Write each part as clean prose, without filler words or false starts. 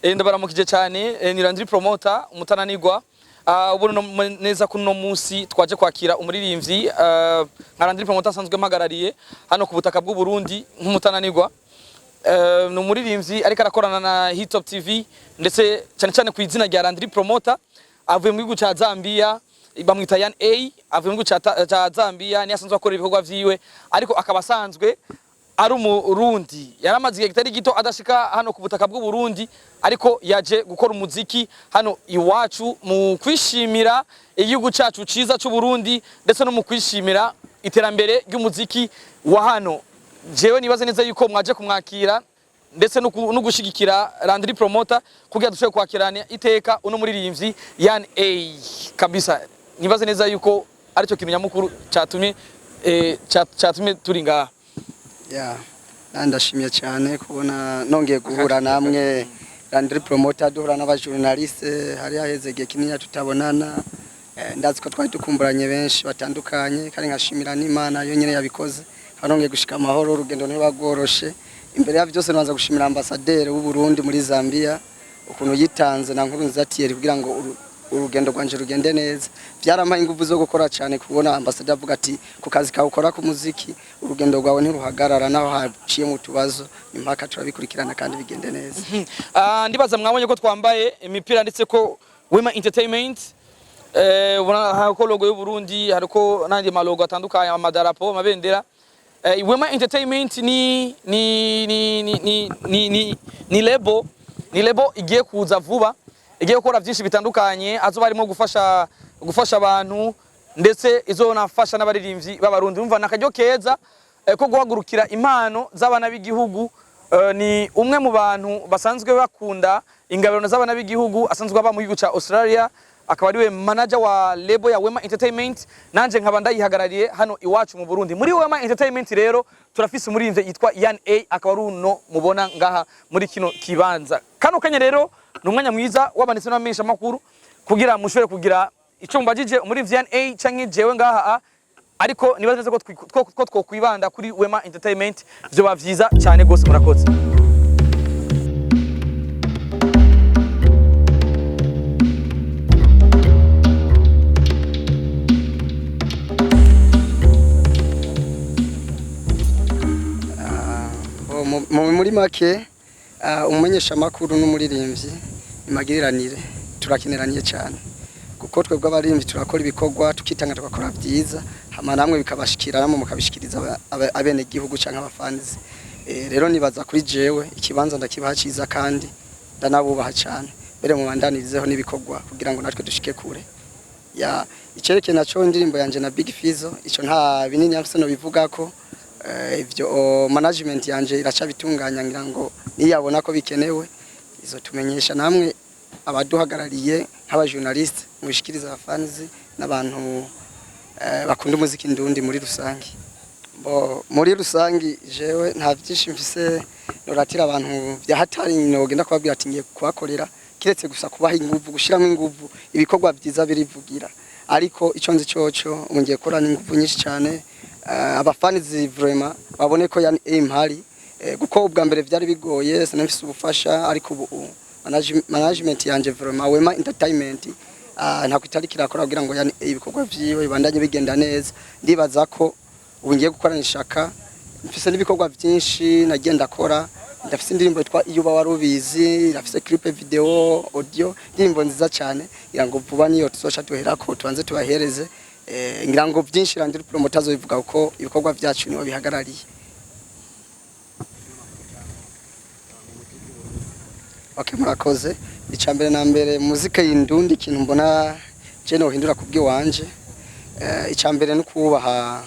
Ndabaramukije cyane ni Landry Promoter umutananirwa ubu neza kuno munsi twaje kwakira umuririmbyi nka Landry Promoter asanzwe mpagarariye hano ku butaka bw'u Burundi nk'umutananirwa ni umuririmbyi ariko arakorana na Hitop TV ndetse cyane ku izina rya Landry Promoter avuye mu gihugu cya Zambia bamwita Yan A avuye mu gihugu cya Zambia ni asanzwe akora ibikorwa vyiwe ariko akaba asanzwe ari umurundi yaramaze igihe kitari gito adashika hano ku butaka bw'u Burundi ariko yaje gukora umuziki hano iwacu mu kwishimira igihugu cyacu ciza cy'u Burundi ndetse no mu kwishimira iterambere ry'umuziki wa hano. Jewe nibaze neza yuko mwaje kumwakira ndetse no gushigikira Landry Promoter kugira dushobore kwakirana iteka uno muririmbyi Yan A kabisa. Nibaze neza yuko aricyo kintu nyamukuru cyatumye turi ngaha. Ndashimye cyane kubona nongeye guhura namwe Landry Promoter duhura n'abajournaliste hari hahezege kinini tutabonana ndazi ko twari dukumburanye benshi batandukanye kandi nkashimira n'Imana yo nyene yabikoze nongeye gushika amahoro urugendo ntibagoroshe imbere ya byose nabanza gushimira ambassadeur w'u Burundi muri Zambia ukuntu yitanze na nkuru nzatiye kugira ngo urugendo rwanje rugende neza byaramaye ingufu zo gukora cyane kubona ambassadeur avuga ati ku kazi kawe ukora ku muziki urugendo rwawe ntiruhagarara naho haciye mu tubazo impaka turabikurikirana kandi bigende neza. Ndibaza mwabonye ko twambaye imipira ndetse ko Wema Entertainment hariko logo y'u Burundi hariko nandi malogo atandukanye amadarapo amabendera. Wema Entertainment ni label igiye kuza vuba igiye gukora byinshi bitandukanye azoba arimo gufasha abantu ndetse izonafasha n'abaririmbyi b'abarundi umva nakajyo keza ko guhagurukira impano z'abana b'igihugu. Ni umwe mu bantu basanzwe bakunda ingabirano z'abana b'igihugu asanzwe aba mu gihugu cya Australia akaba ariwe manager wa label ya Wema Entertainment nanje nkaba ndayihagarariye hano iwacu mu Burundi. Muri Wema Entertainment rero turafise umuririmbyi yitwa Yan A akaba runo mubona ngaha muri kino kibanza kano kanya rero numwanya mwiza wabanditse n'abamenyesha makuru kugira mushobore kugira ico mbajije umuririmbyi Yan A canke jewe ngaha ariko nibaze neza ko twokwibanda kuri Wema Entertainment byo bavyiza cyane gose murakoze. Muri make umumenyesha makuru n'umuririmbyi imagiriranire turakeneraniye cyane kuko twebwe abaririmbyi turakora ibikorwa tukitanga tugakora byiza hama namwe bikabashikira namwe mukabishikiriza abene gihugu canke abafanizi. Rero nibaza kuri jewe ikibanza ndakibahaciza kandi ndanabubaha cyane bere mu bandanirizeho n'ibikorwa kugira ngo natwe dushike kure. Icereke naco indirimbo yanje na Big Fizo ico nta binini yafise no bivuga ko ivyo management yanje iraca bitunganya ngira ngo niyabona ko bikenewe izo tumenyesha namwe abaduhagarariye nk'abajournaliste mubishikiriza abafanizi n'abantu bakunda umuziki ndundi muri rusangi. Muri rusangi jewe nta byinshi mfise noratira abantu byahatari nogenda kubabwira ati ngiye kubakorera kiretse gusa kubaha inguvu gushiramo inguvu ibikorwa byiza birivugira ariko ico nzi coco ngiye korana inguvu nyinshi cyane abafanizi vraiment babone ko Yan A mpari guko ubwa mbere byari bigoye sinafise ubufasha ariko ubu management yanje vraiment Wema Entertainment nta kwitarikira akora kugira ngo Yan A ibikorwa vyiwe bibandanye bigenda neza ndibaza ko ubu ngiye gukorana ishaka mfise n'ibikorwa byinshi nagenda akora ndafise indirimbo yitwa iyo uba warubizi ndafise clip video audio indirimbo nziza cyane ngira ngo vuba niyo tuzoca duhera ko tubanze tubahereze ngira ngo byinshi Landry Promoter azobivuga uko ibikorwa byacu niho bihagarariye. Okay, murakoze. Icambere na mbere muzika y'indundi ikintu mbona je no hindura kubwi wanje icambere no kubaha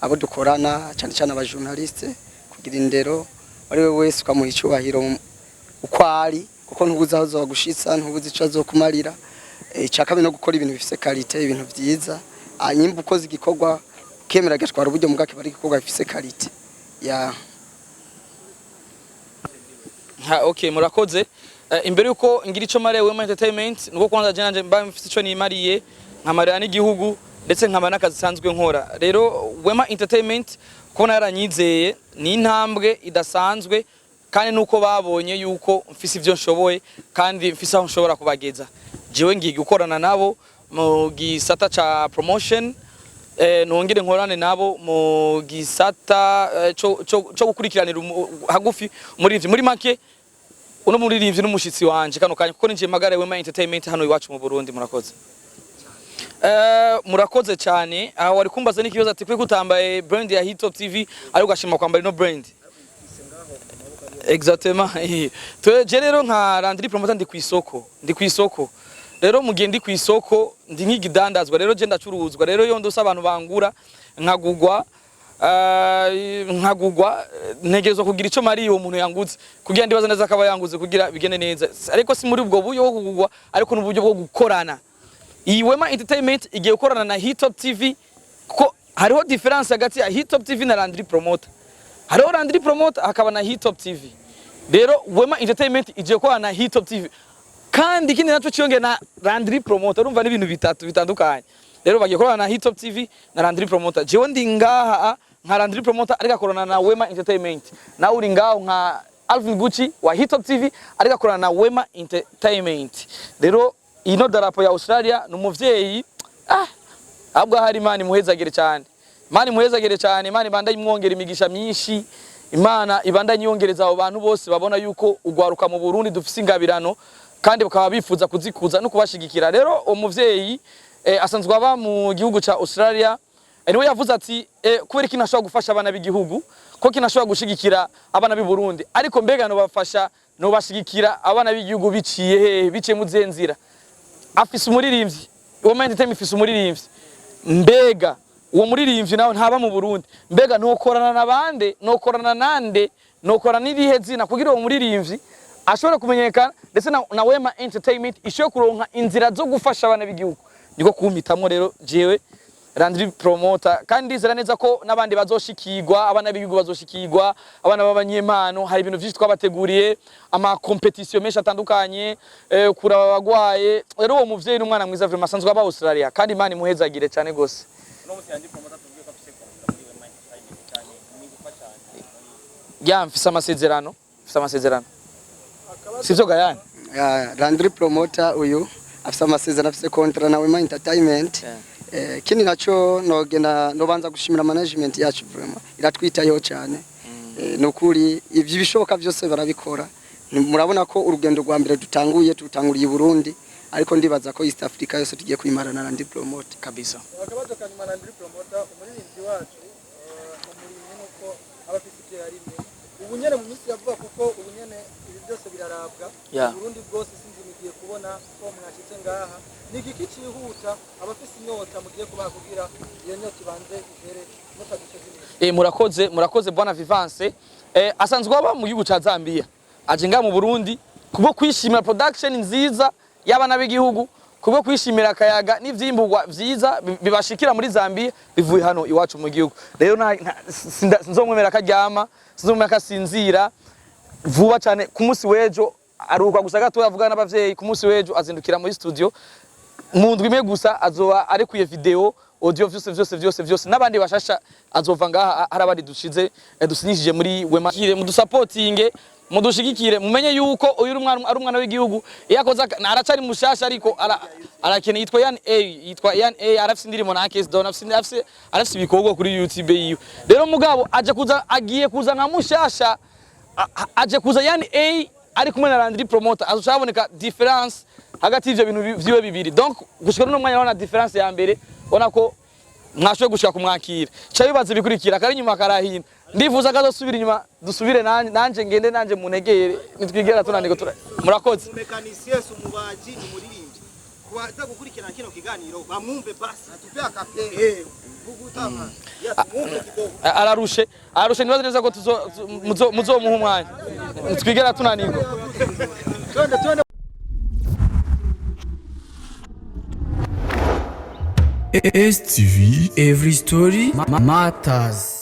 abo dukorana cyane cyane aba journaliste kugira indero ari we wese ukamuha icubahiro uko ari kuko ntubuza aho zogushitsa ntubuza ico azokumarira icakabe no gukora ibintu bifise qualité ibintu byiza nyimba ukoze igikorwa kemera gatwara uburyo mugake bari igikorwa bifise qualité ya okay murakoze imbere yuko ngira ico mare Wema Entertainment nuko kwanza je nanje mba mfite ico nimariye nkamarira n'igihugu ndetse nkaba nakazi sanzwe nkora rero Wema Entertainment ko naranyizeye ni intambwe idasanzwe kandi nuko babonye yuko mfise ivyo nshoboye kandi mfise aho nshobora kubageza jewe ngiye gukorana nabo mu gisata ca promotion nongere nkorane nabo mu gisata cyo gukurikiranira hagufi muri make uno muririmbyi n'umushitsi wanje kano kanya kuko ninje magare Wema Entertainment hano iwacu mu Burundi murakoze. Murakoze cyane aho wari kumbaza n'ikibazo ati kwe kutambaye brand ya Hit Top TV ari ugashima kwambara no brand. Exactement. Je rero nka Landry Promoter ndi kwisoko. Rero mugiye ndi kwisoko ndi nk'igidandazwa rero je ndacuruzwa rero yo ndose abantu bangura nkagugwa ntegerezwa kugira ico mari uwo muntu yanguze kugira ndibaza neza akaba yanguze kugira bigene neza ariko si muri ubwo buryo bwo kugugwa ariko n'uburyo bwo gukorana. Iyi Wema Entertainment igiye gukorana na Hit Top TV ko hariho difference hagati ya Hit Top TV na Landry Promoter. Hariho Landry Promoter hakaba na Hit Top TV. Rero Wema Entertainment igiye gukorana na Hit Top TV kandi ikindi naco ciyonge na Landry Promoter urumva ni ibintu bitatu bitandukanye. Rero bagiye gukorana na Hit Top TV na Landry Promoter. Jewe ndi ngaha nka Landry Promoter ariko akorana na Wema Entertainment. Na uri ngaho nka Alvin Gucci wa Hit Top TV ariko akorana na Wema Entertainment. Rero ino darapo ya Australia numuvyeyi abwa hari Imana imuhezagire cyane. Imana imuhezagire cyane, Imana ibanda imwongera imigisha myinshi. Imana ibanda nyongereza abo bantu bose babona yuko ugwaruka mu Burundi dufise ingabirano kandi bakaba bifuza kuzikuza no kubashigikira. Rero umuvyeyi asanzwe aba mu gihugu ca Australia niwe yavuze ati kubera iki nashobora gufasha abana b'igihugu ko kinashobora gushigikira abana b'i Burundi ariko mbega no bafasha no bashigikira abana b'igihugu biciye mu zenzira afise umuririmbyi Wema Entertainment ifise umuririmbyi mbega uwo muririmbyi nawe ntaba mu Burundi mbega nokorana nabande nokorana nande nokorana n'irihe zina kugira uwo muririmbyi ashobora kumenyekana ndetse na Wema Entertainment ishoye kuronka inzira zo gufasha abana b'igihugu niko kumitamwe rero jewe Landry Promoter kandi ndizera neza ko nabandi bazoshikirwa abana b'igihugu bazoshikirwa abana b'abanyemano hari ibintu byinshi twabateguriye ama competition menshi atandukanye kuraba abagwaye rero uwo muvyeyi n'umwana mwiza vraiment asanzwe aba Australia kandi Imana imuhezagire cyane gose. Ya mfise amasezerano sivyo gayani Landry Promoter uyu afise amasezerano afise contrat na Wema Entertainment kindi naco nogena nobanza gushimira management yacu vraiment iratwitayeho cyane nukuri ivyo bishoboka byose barabikora murabona ko urugendo rwa mbere tutanguriye i Burundi ariko ndibaza ko East Africa yose tugiye kuyimarana na Landry Promoter kabisa. Akabazo kanyuma Landry Promoter umuririmbyi wacu umuririmbyi nuko abafite yarimwe ubunyene mu minsi yavuga kuko ubunyene ibi byose birarabwa Burundi bwose sinzi mugiye kubona ko mwashitse ngaha nigiki cihuta abafite inyota mugiye kubaha kugira iyo nyota ibanze igere mutagice murakoze bwana Vivance asanzwe aba mu gihugu ca Zambia aje nga mu Burundi kubo kwishimira production nziza y'abana b'igihugu kubo kwishimira akayaga n'ivyimburwa vyiza bibashikira muri Zambia bivuye hano iwacu mu gihugu rero nzomwemera karyama sinzomwemera kasinzira vuba cyane ku munsi wejo aruka gusa gato yavugana n'abavyeyi ku munsi wejo azindukira muri studio mu ndwi imwe gusa azoba ari kuye video audio vyose n'abandi bashasha azova ngaha harabandi dushize dusinyishije muri Wema mu dusupportinge mudushigikire mumenye yuko uyu ari umwana w'igihugu yakoze aracari mushasha ariko arakene yitwa Yan A arafise indirimbo na Case Don arafise ibikorwa kuri YouTube yiwe rero mugabo agiye kuza nka mushasha aje kuza Yan A ari kumwe na Landry Promoter azocaboneka difference hagati y'ivyo bintu vyiwe bibiri donc gushika no mwanya wana difference ya mbere ona ko mwashoye gushika kumwakira cha bibaze bikurikira kari nyuma karahina ndifuza kazosubira inyuma dusubire nanje ngende nanje munegere nitwigera tunaniko murakoze mekanisien umubaji umuririmbyi kwaza gukurikirana kino kiganiro bamwumve basi atupe akape bugutama yatumwumve kidogo arushe nibaze neza ko muzomuha umwanya nitwigera tunaniko STV, every story matters.